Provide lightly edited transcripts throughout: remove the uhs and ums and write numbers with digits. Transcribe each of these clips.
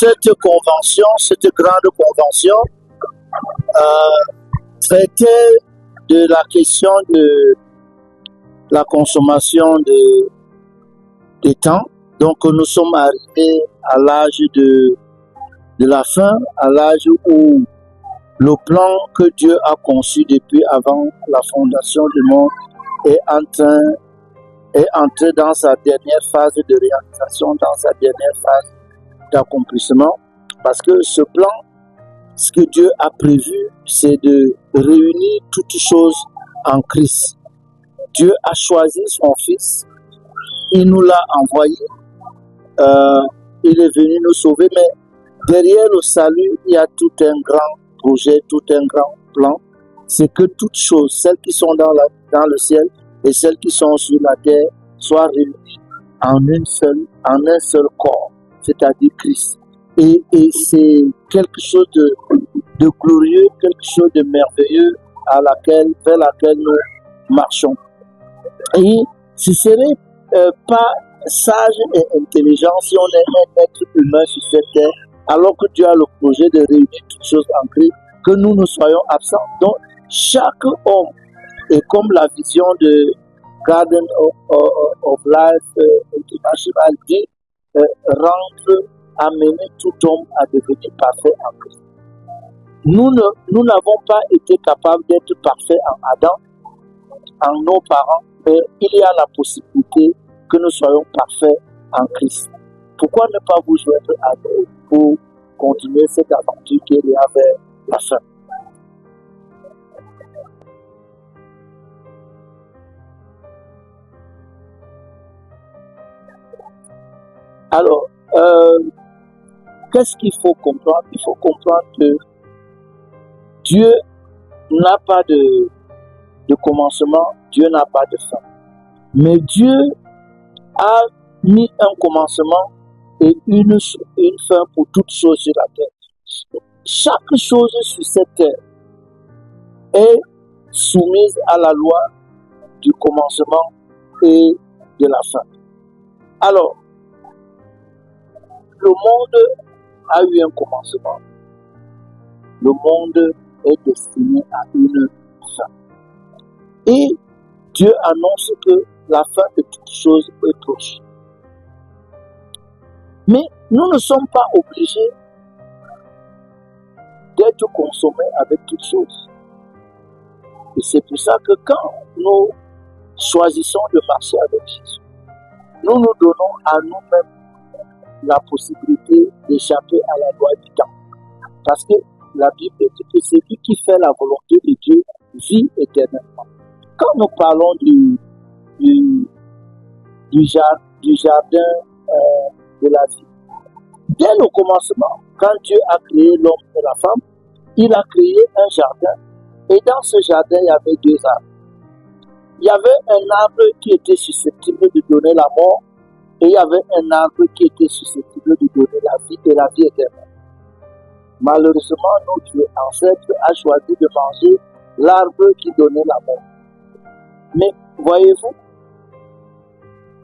cette convention, cette grande convention, traitait de la question de la consommation de temps. Donc nous sommes arrivés à l'âge de la fin, à l'âge où le plan que Dieu a conçu depuis avant la fondation du monde est entré dans sa dernière phase de réalisation, dans sa dernière phase d'accomplissement. Parce que ce plan, ce que Dieu a prévu, c'est de réunir toutes choses en Christ. Dieu a choisi son Fils, il nous l'a envoyé, il est venu nous sauver, mais derrière le salut, il y a tout un grand projet, tout un grand plan. C'est que toutes choses, celles qui sont dans le ciel et celles qui sont sur la terre, soient réunies en un seul corps, c'est-à-dire Christ. Et c'est quelque chose de glorieux, quelque chose de merveilleux vers laquelle nous marchons. Et ce serait pas sage et intelligent si on est un être humain sur cette terre, alors que Dieu a le projet de réunir toutes choses en Christ, que nous soyons absents. Donc, chaque homme, et comme la vision de Garden of Life International dit, amener tout homme à devenir parfait en Christ. Nous n'avons pas été capables d'être parfaits en Adam, en nos parents, mais il y a la possibilité que nous soyons parfaits en Christ. Pourquoi ne pas vous joindre à nous pour continuer cette aventure qui est vers la fin? Alors, qu'est-ce qu'il faut comprendre? Il faut comprendre que Dieu n'a pas de commencement, Dieu n'a pas de fin. Mais Dieu a mis un commencement et une fin pour toutes choses sur la terre. Chaque chose sur cette terre est soumise à la loi du commencement et de la fin. Alors, le monde a eu un commencement. Le monde est destiné à une fin. Et Dieu annonce que la fin de toutes choses est proche. Mais nous ne sommes pas obligés d'être consommés avec toutes choses. Et c'est pour ça que quand nous choisissons de marcher avec Jésus, nous nous donnons à nous-mêmes la possibilité d'échapper à la loi du temps. Parce que la Bible dit que celui qui fait la volonté de Dieu vit éternellement. Quand nous parlons du jardin de la vie, dès le commencement, quand Dieu a créé l'homme et la femme, il a créé un jardin. Et dans ce jardin, il y avait deux arbres. Il y avait un arbre qui était susceptible de donner la mort, et il y avait un arbre qui était susceptible de donner la vie et la vie éternelle. Malheureusement, notre ancêtre a choisi de manger l'arbre qui donnait la mort. Mais voyez-vous,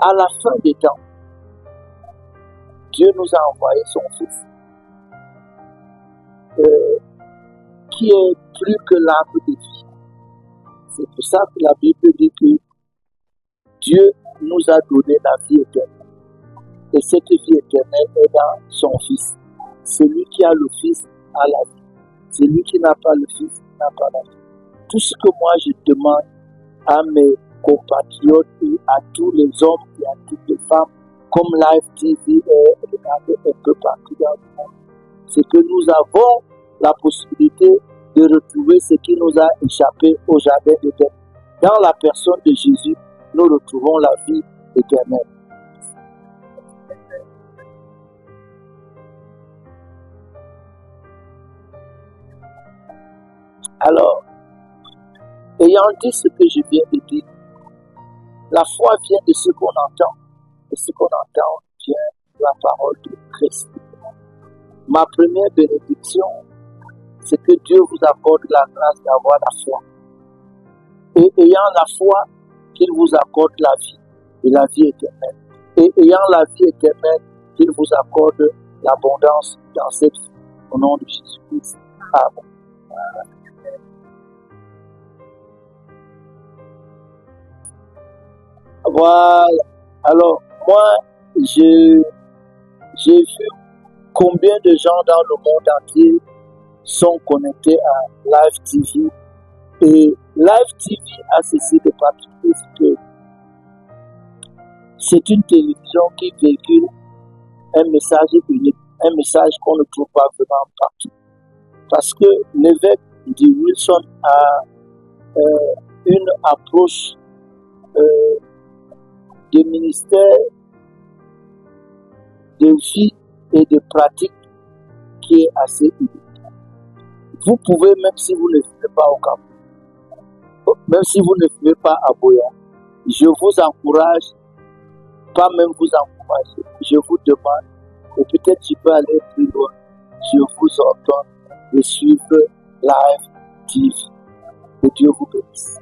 à la fin des temps, Dieu nous a envoyé son Fils, qui est plus que l'arbre de vie. C'est pour ça que la Bible dit que Dieu nous a donné la vie éternelle. Et cette vie éternelle est dans son Fils. Celui qui a le Fils a la vie. Celui qui n'a pas le Fils n'a pas la vie. Tout ce que moi je demande à mes compatriotes et à tous les hommes et à toutes les femmes, comme Live TV est regardé un peu partout dans le monde, c'est que nous avons la possibilité de retrouver ce qui nous a échappé au jardin d'Éden. Dans la personne de Jésus, nous retrouvons la vie éternelle. Alors, ayant dit ce que je viens de dire, la foi vient de ce qu'on entend, et ce qu'on entend vient de la parole de Christ. Ma première bénédiction, c'est que Dieu vous accorde la grâce d'avoir la foi. Et ayant la foi, qu'il vous accorde la vie et la vie éternelle. Et ayant la vie éternelle, qu'il vous accorde l'abondance dans cette vie. Au nom de Jésus-Christ. Amen. Voilà. Alors, moi, j'ai vu combien de gens dans le monde entier sont connectés à Live TV. Et Live TV a ceci de particulier, c'est que c'est une télévision qui véhicule un message unique, un message qu'on ne trouve pas vraiment partout. Parce que l'évêque de Wilson a une approche de ministère, de vie et de pratique qui est assez unique. Vous pouvez, même si vous ne vivez pas au Cameroun, même si vous ne vivez pas à Boya, je vous encourage, pas même vous encourager, je vous demande, et peut-être je peux aller plus loin, je vous ordonne de suivre Live TV. Que Dieu vous bénisse.